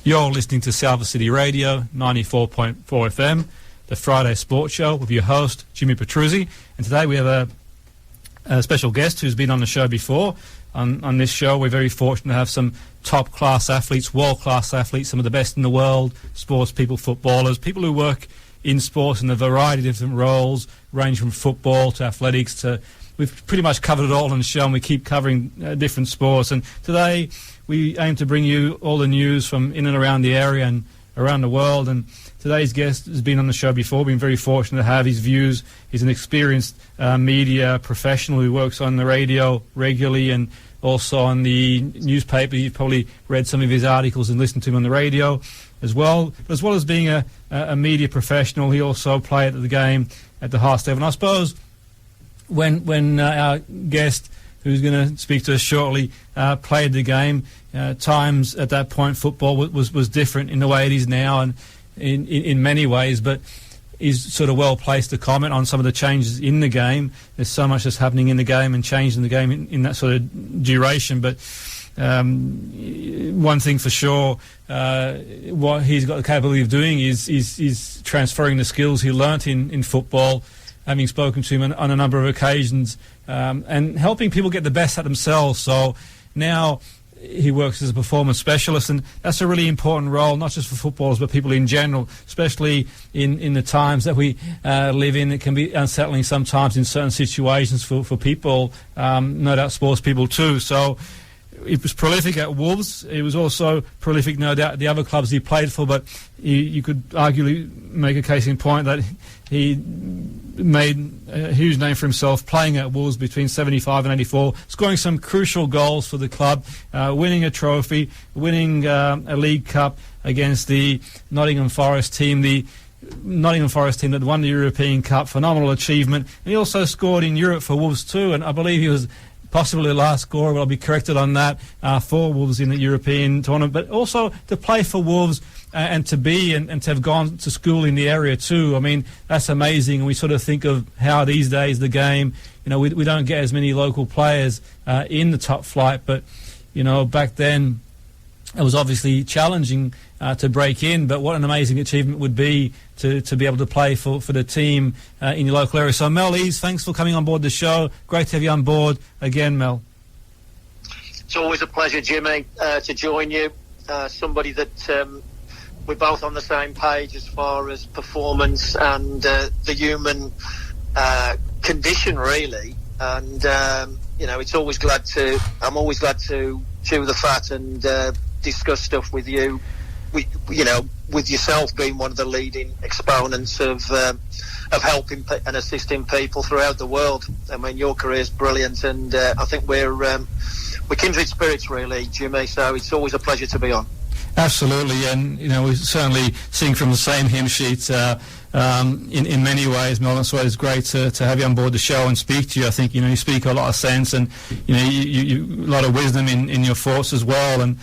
You're listening to Salford City Radio, 94.4 FM, the Friday Sports Show with your host, Jimmy Petruzzi. And today we have a special guest who's been on the show before. On this show, we're very fortunate to have some top-class athletes, world-class athletes, some of the best in the world, sports people, footballers, people who work in sports in a variety of different roles, range from football to athletics to... We've pretty much covered it all on the show, and we keep covering different sports. And today we aim to bring you all the news from in and around the area and around the world. And today's guest has been on the show before. Been very fortunate to have his views. He's an experienced media professional who works on the radio regularly and also on the newspaper. You've probably read some of his articles and listened to him on the radio as well. But as well as being a media professional, he also played at the game at the highest level. And I suppose when our guest, who's going to speak to us shortly, played the game, times at that point football was different in the way it is now and in many ways, but he's sort of well placed to comment on some of the changes in the game. There's so much that's happening in the game and changing the game in that sort of duration, but one thing for sure, what he's got the capability of doing is transferring the skills he learnt in football, having spoken to him on a number of occasions, and helping people get the best at themselves. So now he works as a performance specialist, and that's a really important role, not just for footballers, but people in general, especially in the times that we live in. It can be unsettling sometimes in certain situations for people, no doubt sports people too. So he was prolific at Wolves. He was also prolific, no doubt, at the other clubs he played for, but you could arguably make a case in point that he made a huge name for himself playing at Wolves between 75 and 84, scoring some crucial goals for the club, winning a trophy, winning a League Cup against the Nottingham Forest team that won the European Cup. Phenomenal achievement. And he also scored in Europe for Wolves too, and I believe he was possibly the last scorer, but I'll be corrected on that, for Wolves in the European tournament. But also to play for Wolves and to be and to have gone to school in the area too. I mean, that's amazing. And we sort of think of how these days the game, we don't get as many local players in the top flight, but back then it was obviously challenging to break in, but what an amazing achievement would be to be able to play for the team in your local area. So Mel Eves, thanks for coming on board the show. Great to have you on board again, Mel. It's always a pleasure, Jimmy, to join you. Somebody that we're both on the same page as far as performance and the human condition, really. And I'm always glad to chew the fat and discuss stuff with you. With yourself being one of the leading exponents of helping and assisting people throughout the world. I mean, your career's brilliant, and I think we're kindred spirits, really, Jimmy. So it's always a pleasure to be on. Absolutely, and we certainly sing from the same hymn sheet in many ways, Mel. So it's great to have you on board the show and speak to you. I think you speak a lot of sense, and you a lot of wisdom in your thoughts as well. And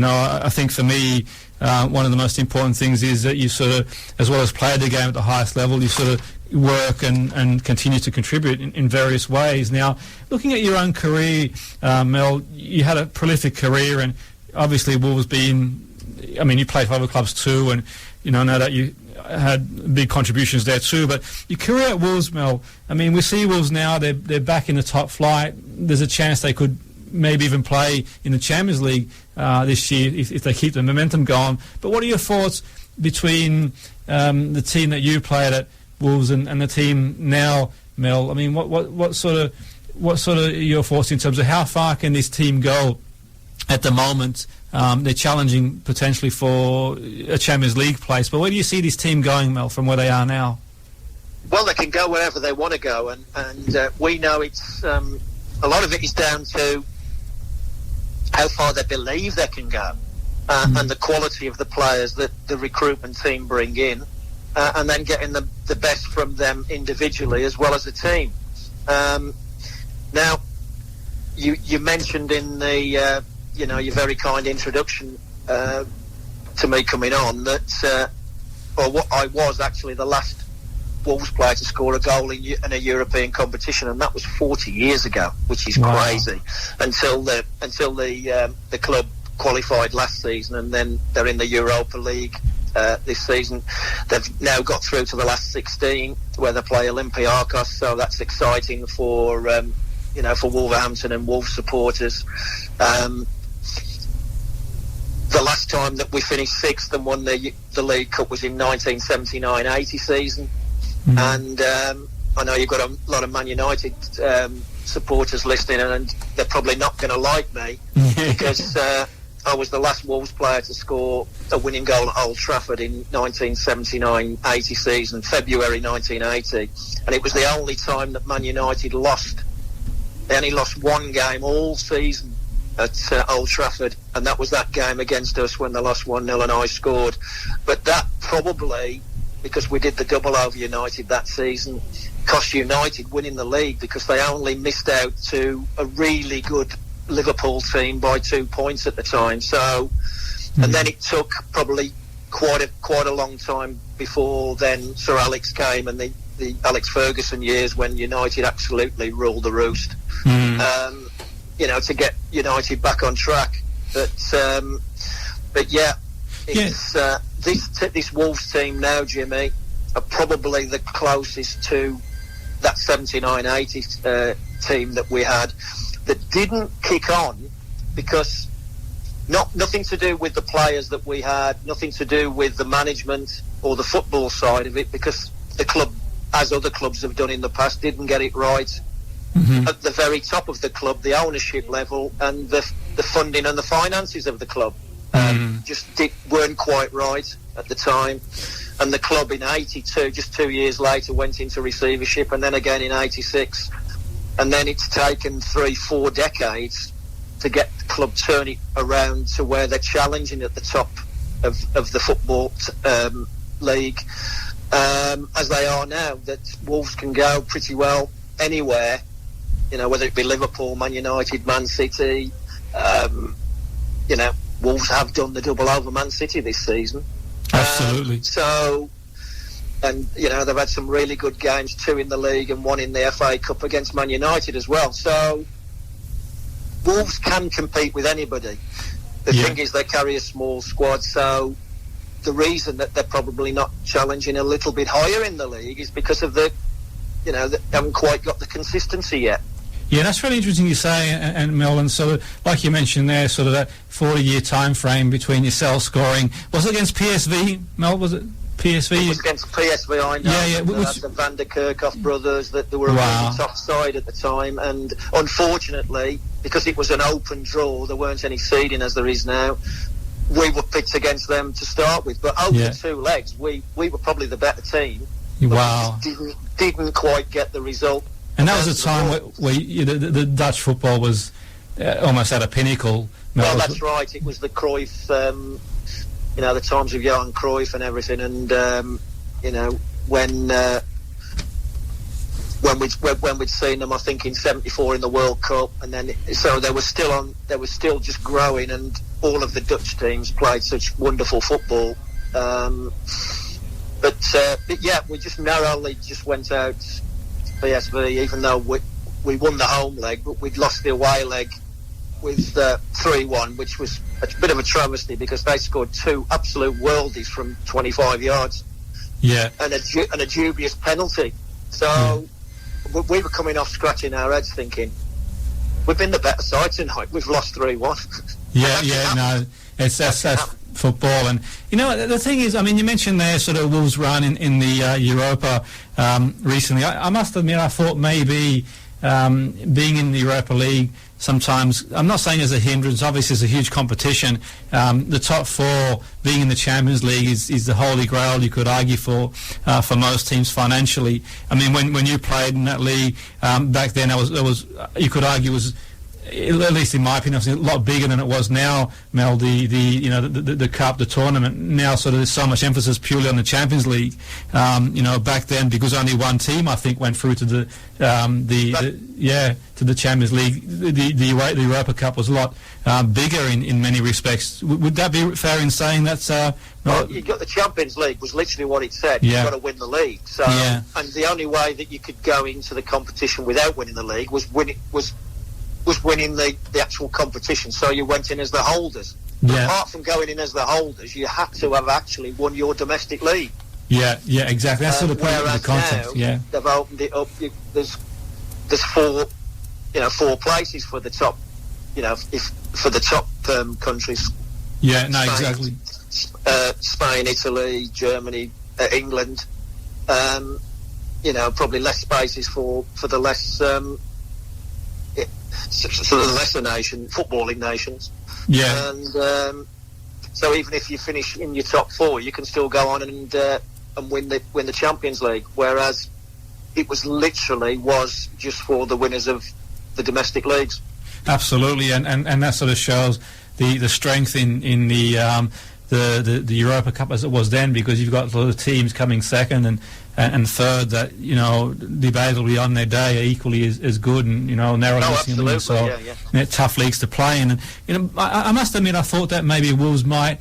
I think for me, one of the most important things is that you sort of, as well as play the game at the highest level, you sort of work and continue to contribute in various ways. Now, looking at your own career, Mel, you had a prolific career, and obviously Wolves you played for other clubs too, and know that you had big contributions there too. But your career at Wolves, Mel, we see Wolves now, they're back in the top flight. There's a chance they could maybe even play in the Champions League this year if they keep the momentum going. But what are your thoughts between the team that you played at Wolves and the team now, Mel? What sort of your thoughts in terms of how far can this team go at the moment? They're challenging potentially for a Champions League place, but where do you see this team going, Mel, from where they are now? Well, they can go wherever they want to go, and we know it's a lot of it is down to how far they believe they can go, and the quality of the players that the recruitment team bring in, and then getting the best from them individually as well as a team. Now, you mentioned in the your very kind introduction to me coming on that, what I was actually the last Wolves player to score a goal in a European competition, and that was 40 years ago, which is crazy. Until the club qualified last season, and then they're in the Europa League this season. They've now got through to the last 16 where they play Olympiacos, so that's exciting for for Wolverhampton and Wolves supporters. The last time that we finished sixth and won the League Cup was in 1979-80 season. And I know you've got a lot of Man United supporters listening, and they're probably not going to like me because I was the last Wolves player to score a winning goal at Old Trafford in 1979-80 season, February 1980, and it was the only time that Man United lost. They only lost one game all season at Old Trafford, and that was that game against us when they lost 1-0 and I scored. But that probably, because we did the double over United that season, cost United winning the league, because they only missed out to a really good Liverpool team by 2 points at the time. So, and then it took probably quite a long time before then Sir Alex came, and the Alex Ferguson years when United absolutely ruled the roost. To get United back on track. But yeah, it's this Wolves team now, Jimmy, are probably the closest to that 79-80 team that we had, that didn't kick on because nothing to do with the players that we had, nothing to do with the management or the football side of it, because the club, as other clubs have done in the past, didn't get it right at the very top of the club, the ownership level and the funding and the finances of the club weren't quite right at the time. And the club in 82, just 2 years later, went into receivership, and then again in 86. And then it's taken 3-4 decades to get the club turning around to where they're challenging at the top of the football league, as they are now, that Wolves can go pretty well anywhere, whether it be Liverpool, Man United, Man City. Wolves have done the double over Man City this season. Absolutely. They've had some really good games, 2 in the league and 1 in the FA Cup against Man United as well. So Wolves can compete with anybody. The thing is, they carry a small squad, so the reason that they're probably not challenging a little bit higher in the league is because of they haven't quite got the consistency yet. Yeah, that's really interesting you say, and Mel, and sort of, like you mentioned there, sort of that 40-year time frame between yourself scoring. Was it against PSV, Mel? Was it PSV? It was against PSV, I know. Yeah. The Van der Kerkhoff brothers, that they were a really tough side at the time, and unfortunately, because it was an open draw, there weren't any seeding as there is now. We were picked against them to start with, but over the 2 legs, we were probably the better team. Wow. We just didn't quite get the result. And that was a time where the Dutch football was almost at a pinnacle. Well, that's right. It was the Cruyff, the times of Johan Cruyff and everything. And when we'd seen them, I think in '74 in the World Cup, and then so they were still just growing, and all of the Dutch teams played such wonderful football. But we just narrowly went out PSV, even though we won the home leg, but we'd lost the away leg with 3-1, which was a bit of a travesty because they scored 2 absolute worldies from 25 yards. Yeah. And a dubious penalty. So we were coming off scratching our heads thinking, we've been the better side tonight. We've lost 3-1. That's football. And the thing is, I mean, you mentioned there sort of Wolves' run in the Europa recently. I must admit, I thought maybe being in the Europa League sometimes, I'm not saying as a hindrance, obviously it's a huge competition. The top 4 being in the Champions League is the holy grail, you could argue, for most teams financially. I mean, when you played in that league back then, it was you could argue was, at least in my opinion, a lot bigger than it was now, Mel. The cup, the tournament. Now, sort of, there's so much emphasis purely on the Champions League. Back then, because only one team, I think, went through to the Champions League. The Europa Cup was a lot bigger in many respects. Would that be fair in saying that's? Well, you got the Champions League was literally what it said. You've got to win the league. So, and the only way that you could go into the competition without winning the league was winning the actual competition. So you went in as the holders. Apart from going in as the holders, you had to have actually won your domestic league. Yeah, exactly. That's sort of put it in the context. Now, they've opened it up. There's four places for the top, for the top countries. Yeah, no, Spain, exactly. Spain, Italy, Germany, England. Probably less spaces for the less for the lesser footballing nations. Yeah. And so even if you finish in your top four, you can still go on and win the Champions League. Whereas it was just for the winners of the domestic leagues. Absolutely, and that sort of shows the strength in the Europa Cup as it was then, because you've got a lot of teams coming second and third that debatably on their day are equally as good and narrowly missing them. So tough leagues to play in. And I must admit, I thought that maybe Wolves might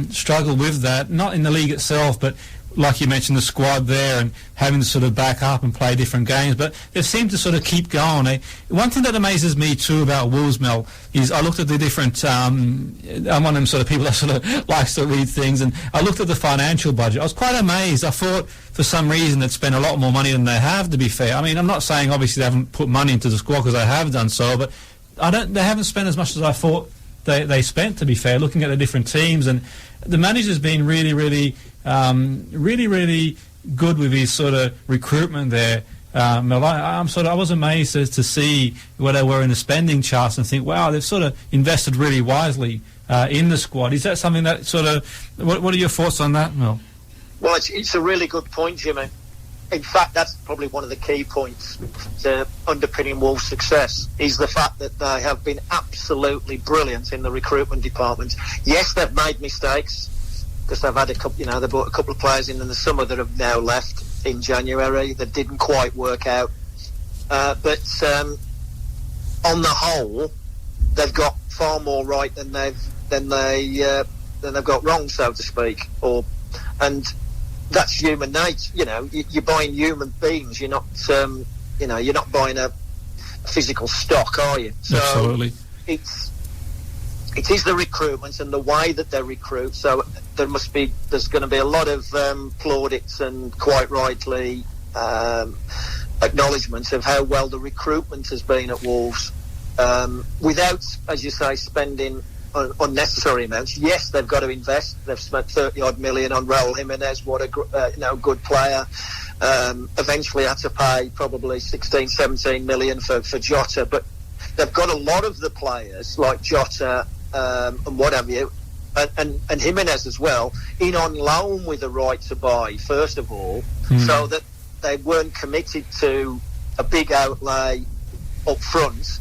struggle with that, not in the league itself, but like you mentioned, the squad there and having to sort of back up and play different games, but they seem to sort of keep going. One thing that amazes me too about Wolves, Mel, is I looked at the different, I'm one of them sort of people that sort of likes to read things, and I looked at the financial budget. I was quite amazed. I thought for some reason they'd spent a lot more money than they have, to be fair. I mean, I'm not saying obviously they haven't put money into the squad, because they have done so, but they haven't spent as much as I thought they spent, to be fair, looking at the different teams. And the manager's been really, really good with his sort of recruitment there. Mel, I was amazed to see where they were in the spending charts and think, wow, they've sort of invested really wisely in the squad. Is that something that sort of, what are your thoughts on that, Mel? Well, it's a really good point, Jimmy. In fact, that's probably one of the key points to underpinning Wolves' success, is the fact that they have been absolutely brilliant in the recruitment department. Yes, they've made mistakes, because they've had a couple, they brought a couple of players in the summer that have now left in January that didn't quite work out. But on the whole, they've got far more right than they've got wrong, so to speak. And that's human nature. You're buying human beings. You're not buying a physical stock, are you? So absolutely. It is the recruitment and the way that they recruit. So there's going to be a lot of plaudits and quite rightly acknowledgements of how well the recruitment has been at Wolves, without, as you say, spending unnecessary amounts. Yes, they've got to invest. They've spent 30-odd million on Raul Jimenez. What a good player. Eventually had to pay probably 16, 17 million for Jota, but they've got a lot of the players like Jota and what have you, and Jimenez as well, in on loan with the right to buy, first of all, so that they weren't committed to a big outlay up front.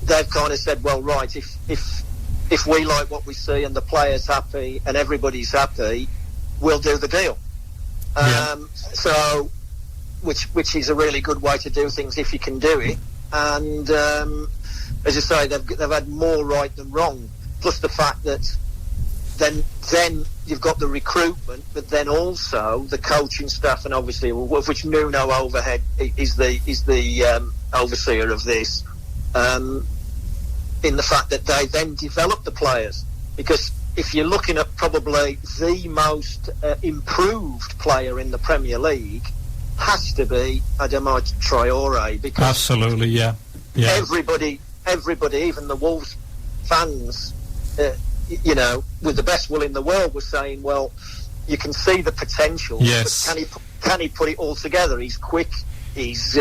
They've kind of said, well, right, if we like what we see and the player's happy and everybody's happy, we'll do the deal. So, which is a really good way to do things if you can do it. And as I say, they've had more right than wrong. Plus the fact that then you've got the recruitment, but then also the coaching staff, and obviously, of which Nuno Overhead is the overseer of this. In the fact that they then develop the players, because if you're looking at probably the most improved player in the Premier League, has to be Adama Traore, because absolutely, yeah. Everybody, even the Wolves fans, with the best will in the world, were saying, well, you can see the potential, yes, but can he put it all together? He's quick. He's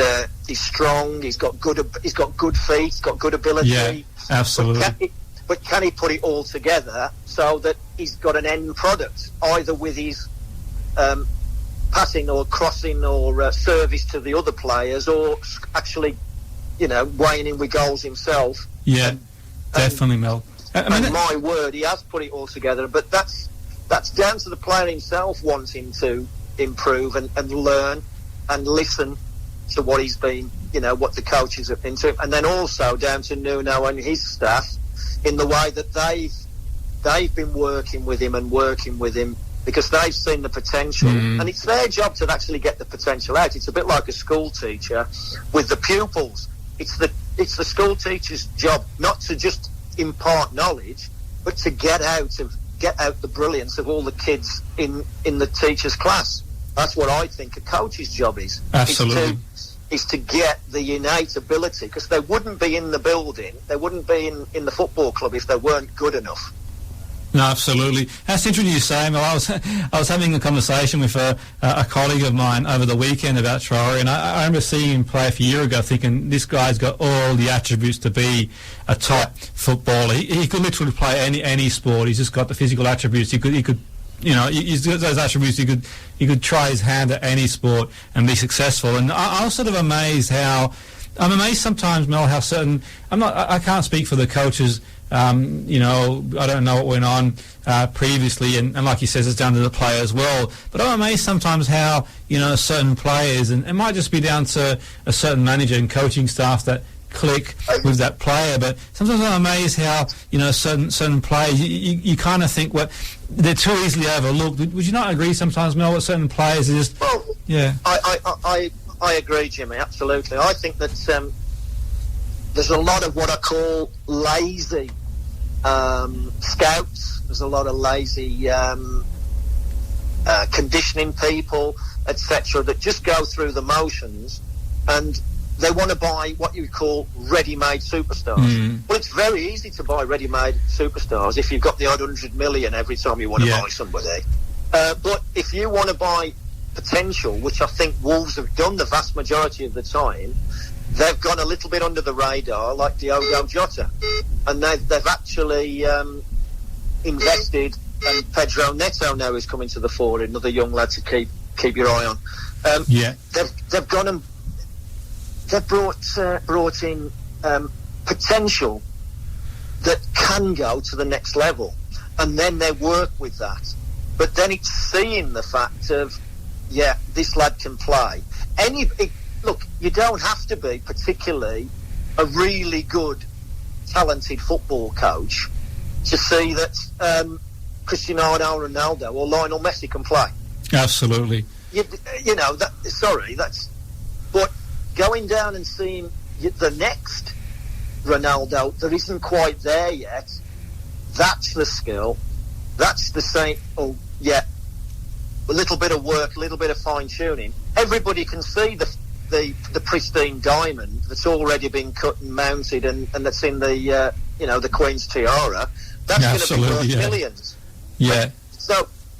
strong. He's got good feet. He's got good ability. Yeah, absolutely. But can he put it all together so that he's got an end product, either with his passing or crossing or service to the other players, or actually, weighing in with goals himself? Yeah, definitely, Mel. My word, he has put it all together. But that's down to the player himself wanting to improve and learn and listen to what he's been, what the coaches have been to him, and then also down to Nuno and his staff in the way that they've been working with him because they've seen the potential, and it's their job to actually get the potential out. It's a bit like a school teacher with the pupils. It's the school teacher's job not to just impart knowledge, but to get out the brilliance of all the kids in the teacher's class. That's what I think a coach's job is. Absolutely. Is to get the innate ability, because they wouldn't be in the building, they wouldn't be in the football club if they weren't good enough. No, absolutely. That's interesting you say, Mel. I was having a conversation with a colleague of mine over the weekend about Traore, and I remember seeing him play a few years ago thinking this guy's got all the attributes to be a top footballer. He could literally play any sport. He's just got the physical attributes. He could he's got those attributes. He could try his hand at any sport and be successful. And I was sort of amazed sometimes, Mel, how certain. I can't speak for the coaches. I don't know what went on previously, and like he says, it's down to the player as well. But I'm amazed sometimes how certain players, and it might just be down to a certain manager and coaching staff that click with that player. But sometimes I'm amazed how certain players you kind of think they're too easily overlooked. Would you not agree sometimes, Mel, with certain players are just I agree, Jimmy, absolutely. I think that there's a lot of what I call lazy scouts. There's a lot of lazy conditioning people, etc., that just go through the motions, and they want to buy what you call ready-made superstars. Well, it's very easy to buy ready-made superstars if you've got the odd 100 million every time you want to buy somebody. But if you want to buy potential, which I think Wolves have done the vast majority of the time, they've gone a little bit under the radar, like Diogo Jota, and they've actually invested. And Pedro Neto now is coming to the fore, another young lad to keep your eye on. They've gone and they've brought in potential that can go to the next level, and then they work with that. But then it's seeing the fact of, this lad can play. Look, you don't have to be particularly a really good, talented football coach to see that Cristiano Ronaldo or Lionel Messi can play. Absolutely. But going down and seeing the next Ronaldo that isn't quite there yet, that's the skill. That's the same. A little bit of work, a little bit of fine-tuning. Everybody can see the pristine diamond that's already been cut and mounted and that's in the Queen's tiara. That's going to be worth millions. Yeah.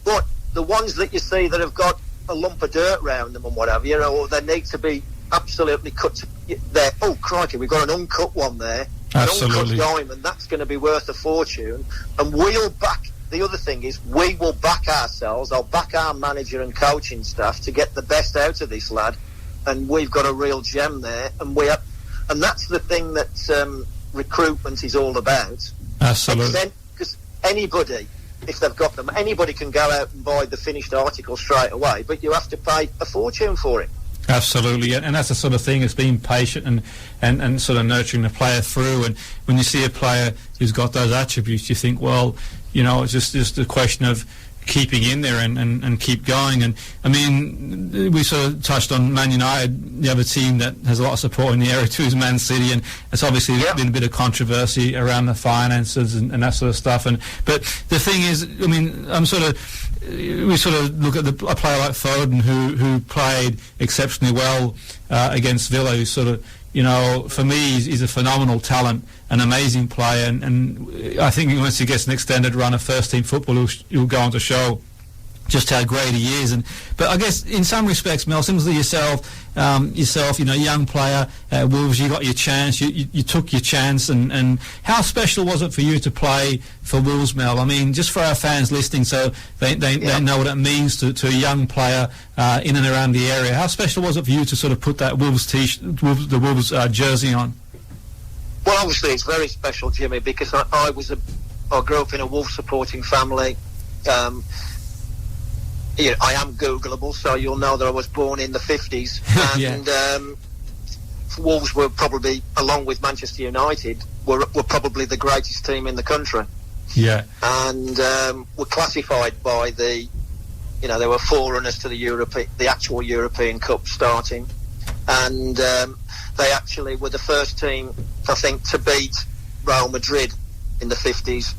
But the ones that you see that have got a lump of dirt around them and whatever, or they need to be absolutely cut to there. Oh, crikey, we've got an uncut one there. Absolutely. An uncut diamond, that's going to be worth a fortune. And we'll back. The other thing is, we will back ourselves. I'll back our manager and coaching staff to get the best out of this lad. And we've got a real gem there. And that's the thing that recruitment is all about. Absolutely. Because anybody, if they've got them, anybody can go out and buy the finished article straight away, but you have to pay a fortune for it. Absolutely, and that's the sort of thing. It's being patient and sort of nurturing the player through. And when you see a player who's got those attributes, you think, well, it's just a question of keeping in there and keep going. And I mean, we sort of touched on Man United, the other team that has a lot of support in the area too is Man City, and it's obviously been a bit of controversy around the finances and that sort of stuff. But the thing is, I mean, we sort of look at a player like Foden who played exceptionally well against Villa, who sort of, for me, he's a phenomenal talent, an amazing player, and I think once he gets an extended run of first-team football, he'll go on to show just how great he is. But I guess in some respects, Mel, similarly yourself, young player at Wolves, you got your chance, you took your chance, and how special was it for you to play for Wolves, Mel? I mean, just for our fans listening, so they know what it means to a young player in and around the area. How special was it for you to sort of put that Wolves jersey on? Well, obviously it's very special, Jimmy, because I grew up in a Wolves supporting family. I am Googleable, so you'll know that I was born in the 50s. And Wolves were probably, along with Manchester United, were probably the greatest team in the country. Yeah. And were classified by they were forerunners to the actual European Cup starting. And they actually were the first team, I think, to beat Real Madrid in the 50s.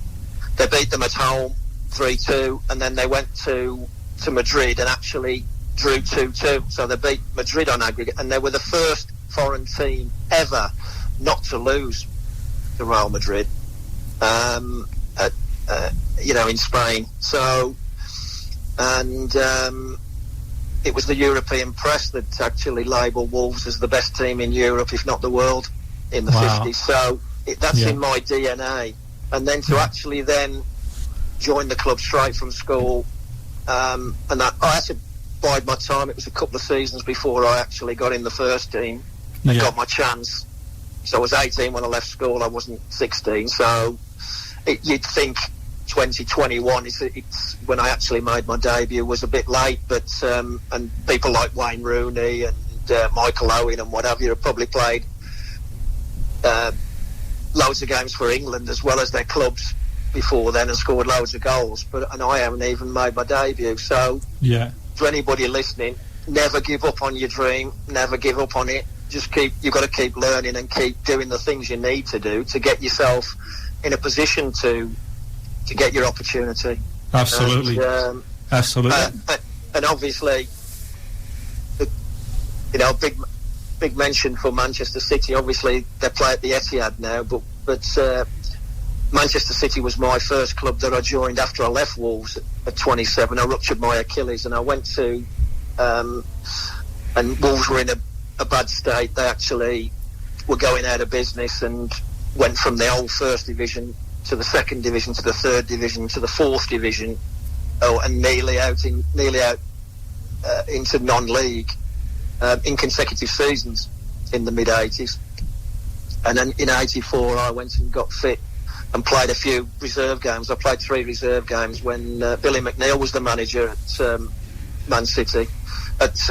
they beat them at home 3-2, and then they went to Madrid and actually drew 2-2. So they beat Madrid on aggregate, and they were the first foreign team ever not to lose to Real Madrid, in Spain. So, and it was the European press that actually labelled Wolves as the best team in Europe, if not the world, in the 50s. So that's in my DNA. And then to actually then join the club straight from school, and that I had to bide my time. It was a couple of seasons before I actually got in the first team and got my chance. So I was 18 when I left school. I wasn't 16. So you'd think 2021 it's when I actually made my debut was a bit late, but and people like Wayne Rooney and Michael Owen and what have you have probably played loads of games for England as well as their clubs before then and scored loads of goals. And I haven't even made my debut. So to anybody listening, never give up on your dream. Never give up on it. You've got to keep learning and keep doing the things you need to do to get yourself in a position to get your opportunity. Absolutely. And, Absolutely. And obviously, big mention for Manchester City. Obviously, they play at the Etihad now, but Manchester City was my first club that I joined after I left Wolves at 27. I ruptured my Achilles, and I went to, and Wolves were in a bad state. They actually were going out of business and went from the old first division to the second division to the third division to the fourth division, and nearly out into non-league in consecutive seasons in the mid-80s. And then in 84 I went and got fit and played a few reserve games. I played 3 reserve games when Billy McNeil was the manager at Man City,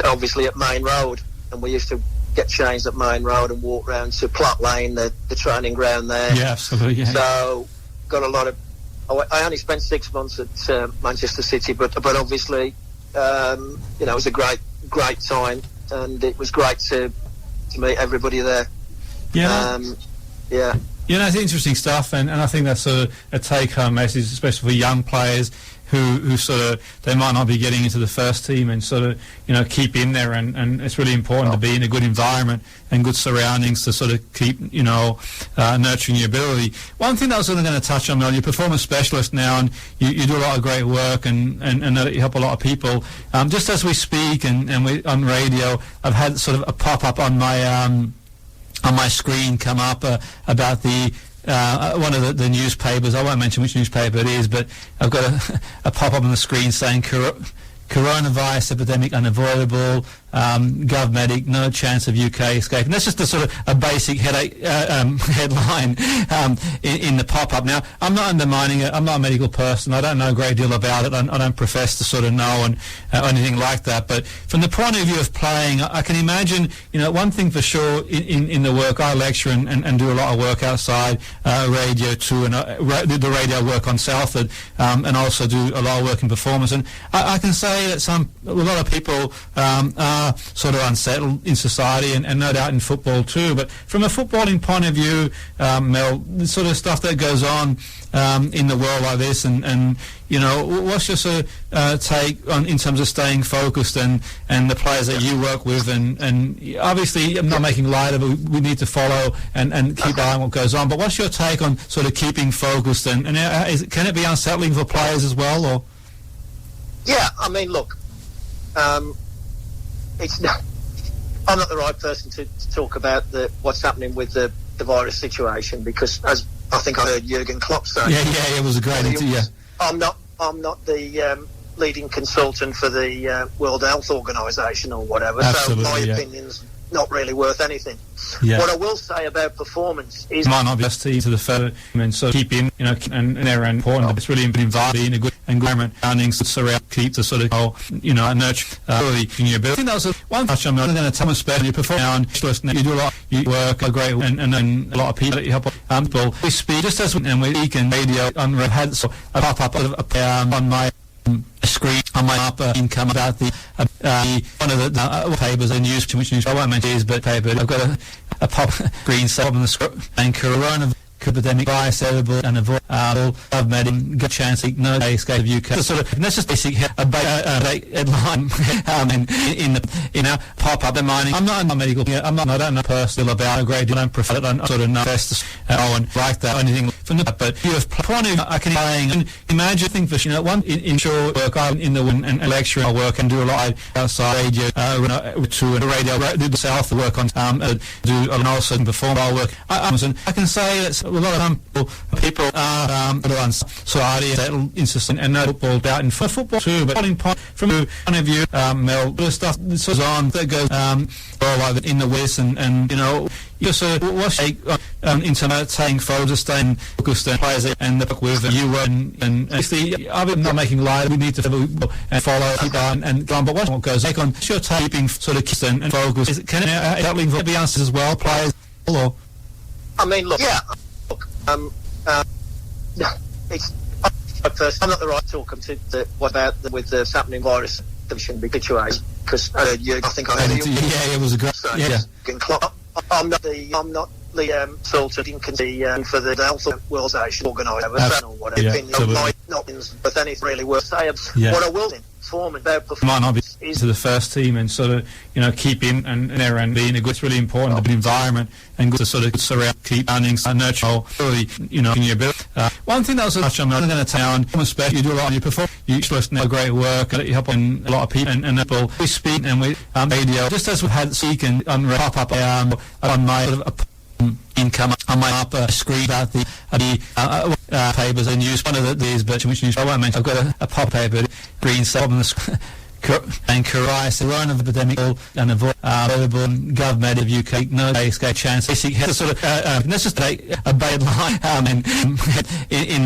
obviously at Main Road, and we used to get changed at Main Road and walk round to Platt Lane, the training ground there. Yeah, absolutely. Yeah. So got a lot of. I only spent 6 months at Manchester City, but obviously, it was a great time, and it was great to meet everybody there. Yeah. It's interesting stuff, and I think that's sort of a take-home message, especially for young players who sort of, they might not be getting into the first team and sort of, keep in there, and it's really important to be in a good environment and good surroundings to sort of keep, nurturing your ability. One thing that I was going to touch on, Mel, you're a performance specialist now, and you do a lot of great work and know that you help a lot of people. Just as we speak and we on radio, I've had sort of a pop-up on my screen come up about the one of the newspapers. I won't mention which newspaper it is, but I've got a pop-up on the screen saying coronavirus epidemic unavoidable, Govmedic, no chance of UK escape. And that's just a sort of a basic headline in the pop-up. Now, I'm not undermining it. I'm not a medical person. I don't know a great deal about it. I don't profess to sort of know or anything like that. But from the point of view of playing, I can imagine, one thing for sure in the work, I lecture and do a lot of work outside radio too, and the radio work on Salford, and also do a lot of work in performance. And I can say that a lot of people are sort of unsettled in society, and no doubt in football too. But from a footballing point of view, Mel, the sort of stuff that goes on in the world like this, and what's your sort of take on in terms of staying focused and the players that you work with, and obviously I'm not making light of it. We need to follow and keep an eye on what goes on. But what's your take on sort of keeping focused, and can it be unsettling for players as well, or? Yeah, I mean, look, it's not. I'm not the right person to talk about what's happening with the virus situation, because, as I think I heard Jurgen Klopp say, it was a great interview. Yeah. I'm not the leading consultant for the World Health Organisation or whatever, Absolutely, so my opinion's not really worth anything. Yeah. What I will say about performance is might not be best team to the further and so keep in, and they're important. It's really important to be in a good environment, surroundings, surround, keep the sort of nurture in your ability. I think that was one touch I'm going to tell especially you perform now, you do a lot, you work a great, and a lot of people that you help people. We speak just as we speak and radio on Red had so a pop up on my screen on my upper income about the one of the papers and news, which news I won't mention is, but paper. I've got a pop screen set up on the script and epidemic virus edible and avoid government get chance to no escape of UK. So sort of that's just basic headline in our pop up the mining. I'm not a medical. I don't know personally about a great deal. I don't prefer it. I don't sort of know best and like that or anything from the but you have plenty of I can and imagine thing for one in short work in the and lecture I work and do a lot outside radio to radio do the south work on do and also perform our work. I can say that a lot of people are society that insistent and no football out in football too, but from the point of view, Mel, the stuff that goes on that goes like in the West and just what's in terms of taking photos, staying focused and players and the book with you and basically I'm not making light. We need to follow keep on and go on. But what goes take on sure keeping sort of kissed and focused. Can that link be answered as well, players? Or I mean, look, yeah, look, it's first. I'm not the right talker to what about with the happening virus situation because I think I heard you. Yeah, it was a great. I'm not the consultant for the Health Organization organisation or whatever. Might not be with anything really worth saying. What I will inform about might not be to the first team and sort of keep in and being a good. It's really important the environment and good to sort of surround, keep earnings and nurture really in your ability. One thing that was touch on, I'm going to town. You do a lot and you perform. You express great work. You help on a lot of people and people. We speak and we radio just as we had speak and pop up on my sort of income on my screen about the papers and news. One of these, but which news I won't mention. I've got a pop paper, green sub on the screen. And Karai, the run of the epidemic and avoid available government of UK no escape chance. Basic sort of necessitate a bad line.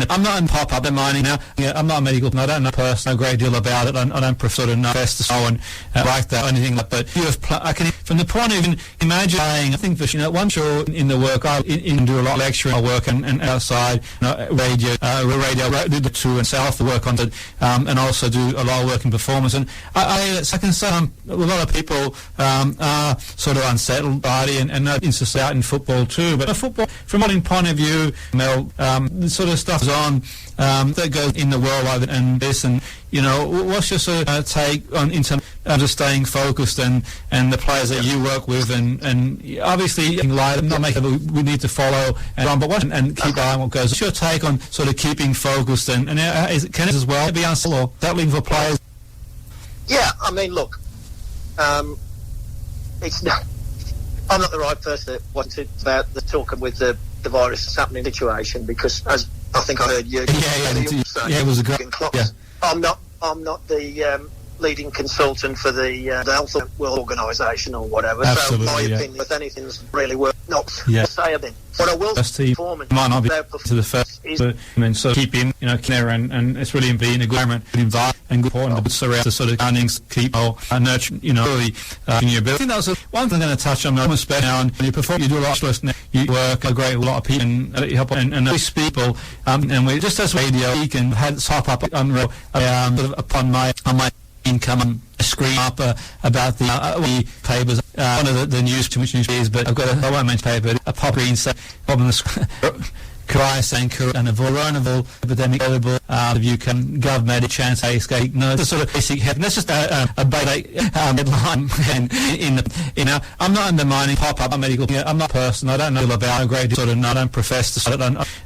I'm not in pop up in mining now. I'm not a medical. I don't know personally a great deal about it. I don't sort of know best to so and like that or anything like. But you have I can from the point of imagine playing. I think for one sure in the work I do a lot of lecturing. I work and outside radio do the two and south the work on it and also do a lot of work in performance and. I can say a lot of people are sort of unsettled by it and insist out in football too. But football, from one point of view, Mel, the sort of stuff is on that goes in the world like and this and what's your sort of take on in terms of just staying focused and the players that you work with and obviously not making we need to follow and run, but watch and keep eye on what goes. What's your take on sort of keeping focused and can it as well be answered or that link for players? Yeah, I mean, look, it's not. I'm not the right person to want to about the talking with the virus happening situation because, as I think I heard you. Yeah, it was a great. Yeah. I'm not the leading consultant for the Health Organization or whatever. Absolutely, so my opinion, if anything's really worth not say a bit. What I will inform might not be to the first, and so keep in, care and it's really being a good environment and good important to surround the sort of earnings, keep nurture, really in your ability. I think that was one thing I'm going to touch on. Especially now, when you perform, you do a lot of listening, you work a great lot of people and you help and we speak people and we just as radio you can had pop up on sort of upon my income screen up about the papers. One of the news, which news is, but I've got I won't mention paper, a pop green bob on the screen. And a vulnerable epidemic available of UK government chance to escape. No, the sort of basic head. That's just a basic headline. And I'm not undermining pop up. I'm medical. I'm not a person. I don't know about a great deal. Sort of. I don't profess to sort of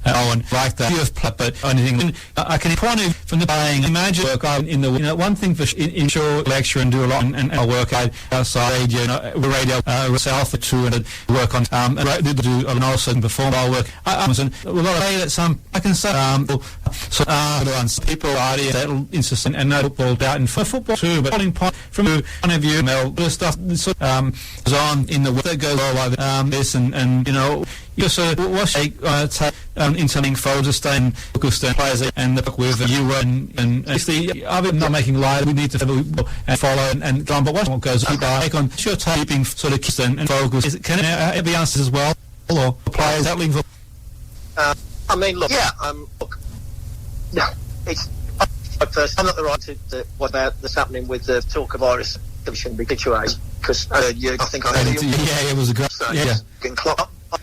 and like that. You have but anything. I can point to from the playing. Imagine work in the one thing for in short lecture and do a lot and I work outside radio south for two and work on do and also perform our work. A lot of that some I can say people are that insistent and no football out in football too, but from the point of view, Mel, the stuff that goes on in the world that goes all like this and you sort of what's in something photos, staying focused and players and the book with you and basically I'm not making light. We need to follow and go on, but what goes keep eye on sure keeping sort of kissed and focused. Can it be answered as well or players that link for? I mean, look, yeah, look, it's first. I'm not the right to what about this happening with the talk of virus situation because I think I heard you. Yeah, it was a great.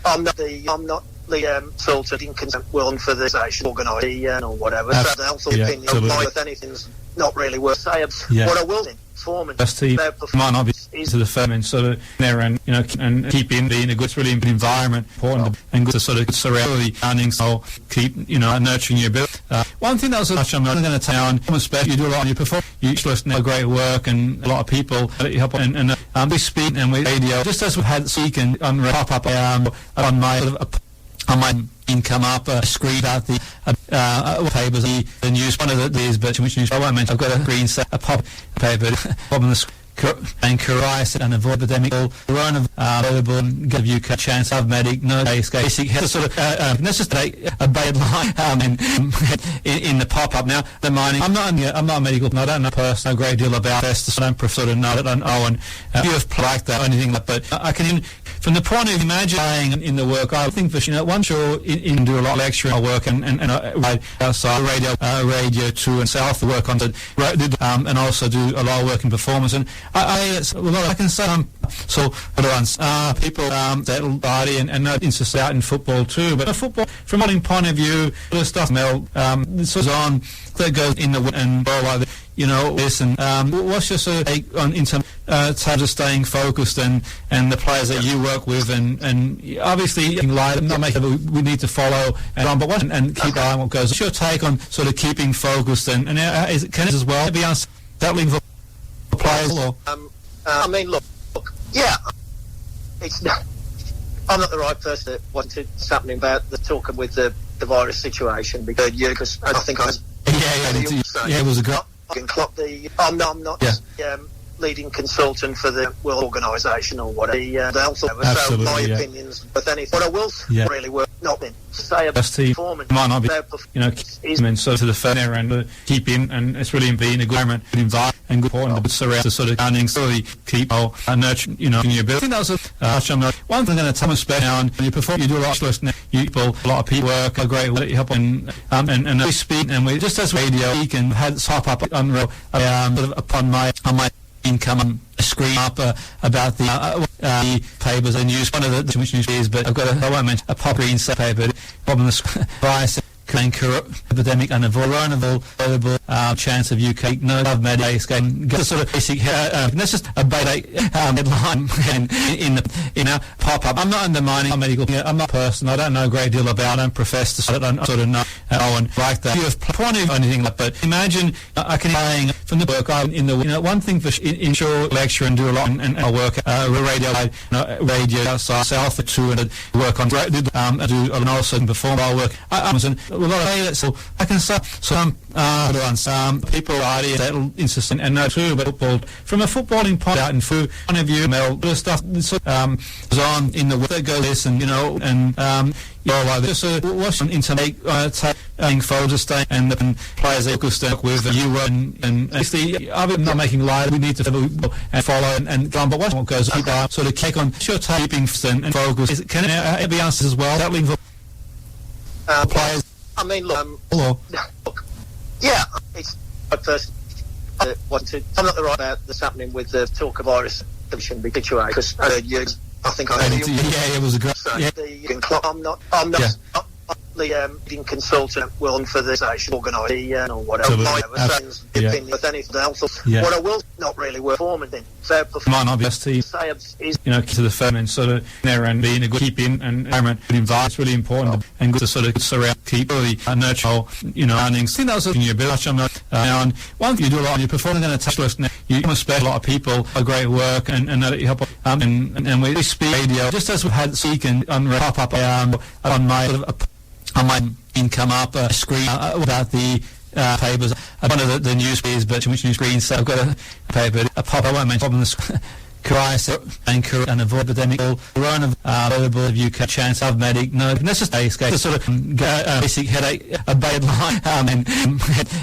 I'm not the consultant in consent will for the organisation or whatever. So the helpful opinion of mine, if anything's not really worth saying. What I will do, performance, their performance is to the firm and sort of there and and keep in being a good, really good environment, important and good to sort of surrounding, so keep nurturing your ability. One thing that was I'm not going to town, especially you do a lot on your performance, you listen to great work and a lot of people that you help and we speak and we radio just as we've had speak and on pop up on my income up screen about the papers, the news, one of these, but which news I won't mention. I've got a green set, a pop paper, pop on the screen. And Carice and avoid epidemic coronavirus available and give you a chance of medic no basic sort of let's just take a bad line in the pop up now the mining I'm not a medical I don't know person a great deal about this so I don't sort of know it and you have like that or anything like but I can from the point of imagining in the work I think for once you're in do a lot of lecturing work and outside radio 2 and South work on and also do a lot of work in performance and I can say so people that body and not insist out in football too but football from a point of view the stuff Mel this was on that goes in the and like this and what's your sort of take on in terms of staying focused and the players that you work with and obviously not making we need to follow and keep eye on what goes. What's your take on sort of keeping focused and can it as well be on settling for players or I mean look it's not I'm not the right person that wanted something about the talking with the virus situation because I think I was it was a great I'm not leading consultant for the World Organisation or whatever. So my opinions, but anything. What I will really work not in say about performance. Might not be, is so to the fair and keep in, and it's really being a good environment and good important to surround the sort of sounding, really keep nurture, your ability. I think that was one thing I'm going to tell you about now. And when you perform, you do a lot of listening. A lot of people work a great way. Help and we speak and we just as radio we can had pop up on upon my income screen up about the papers and news. One of the which news is, but I've got I won't mention a pop green set paper. Problem the price. Epidemic and coronavirus available chance of UK no love medic get sort of basic that's just a basic headline in a pop up. I'm not undermining medical I'm not a person I don't know a great deal about I don't profess to I don't sort of know and like that you have plenty of anything like but imagine I can saying from the work I'm in the one thing for ensure lecture and do a lot and I work radio outside Salford 2 and work on do and also perform our work a lot of that, so I can say some people that insist and know too, but football from a footballing point out in food point of view, Mel, the stuff is on in the that goes this and like this. What's into taking photos, staying and the players that you stuck with you and basically I'm not making light. We need to and follow and go on, but what goes keep sort of take on sure keeping and focus. Can it be answered as well? That link for players. I mean, look, it's a person I'm not the right about this happening with the talk of virus situation because I think I heard you. It was a great. I'm not the leading consultant for the organisation or whatever. My opinion, but anything else. What I will not really work for me might not be best is to the firm and sort of there and being a good keep in and environment it's really important and good to sort of surround keep really nurture earnings. I think that was in your ability and one thing you do a lot on your performance going to touch list you spend a lot of people a great work and that you help and we speak radio just as we've had speak and pop up on my income up screen about the papers. One of the news is, but which news screen? So I've got a paper, a pop. I won't mention problem the Carice and avoid epidemic coronavirus available of UK chance of medic no that's just a sort of basic headache a bad line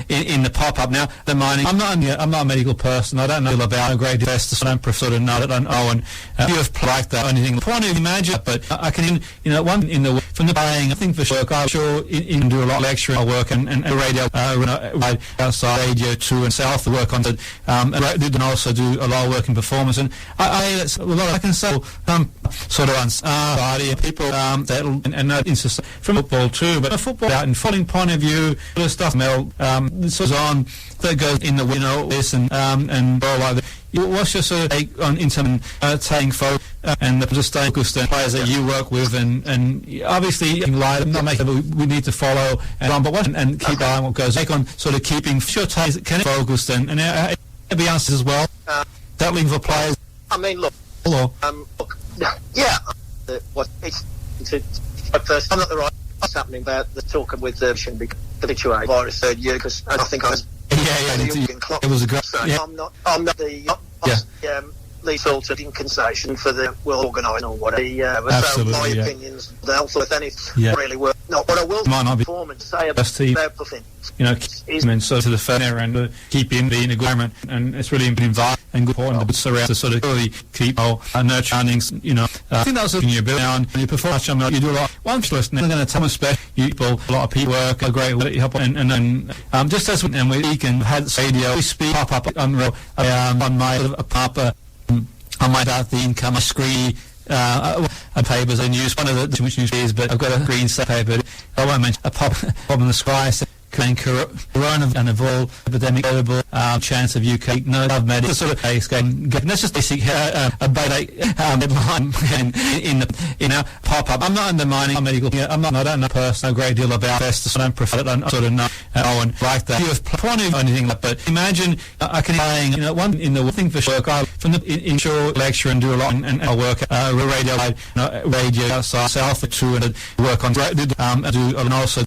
in the pop up now the mining I'm not a medical person I don't know about a great deal I don't sort of know it and you have like that or anything point of imagine but I can one in the from the playing I think for work I'm sure in do a lot of lecturing work and radio outside radio 2 and South work on and also do a lot of work in performance and That's a lot I can say. Sort of on people that insist from football too, but football out in footballing point of view, the stuff Mel this was on that goes in the window this and all like that. What's your sort of take on in terms of taking focus and the staying focused and players that you work with and obviously light not making we need to follow and keep eye on what goes on sort of keeping your take can focused and be answers as well. Settling for players. I mean, look. Yeah. What it's first. I'm not the right. What's happening about the talking with the situation virus third year because I think I was. It was a great. Yeah. I'm not the lead sort of in concession for the well organised or whatever. So my opinions, if anything, really work. Not what I will. Might not be performance say about performance. So to the fair and keeping the environment, and it's really important and important to surround to sort of really keep nurturing. I think that's in your build now and you perform. You do a lot. One listening, I'm going to tell people, a lot of people work a great way to help, and just as we can had radio, we speak pop up on my pop. I might have the income screen papers I use one of the which news, but I've got a green paper. I won't mention a pop in the sky. Corona and evolve epidemic global chance of UK no I've made it sort of that's just basic headline in a pop up. I'm not undermining medical. I don't know personally a great deal about this. I don't prefer it. I sort of know and like that. You have plenty of anything like, but imagine I can playing one in the thing for work. I from the intro lecture and do a lot and I work radio outside Salford too and work on do and also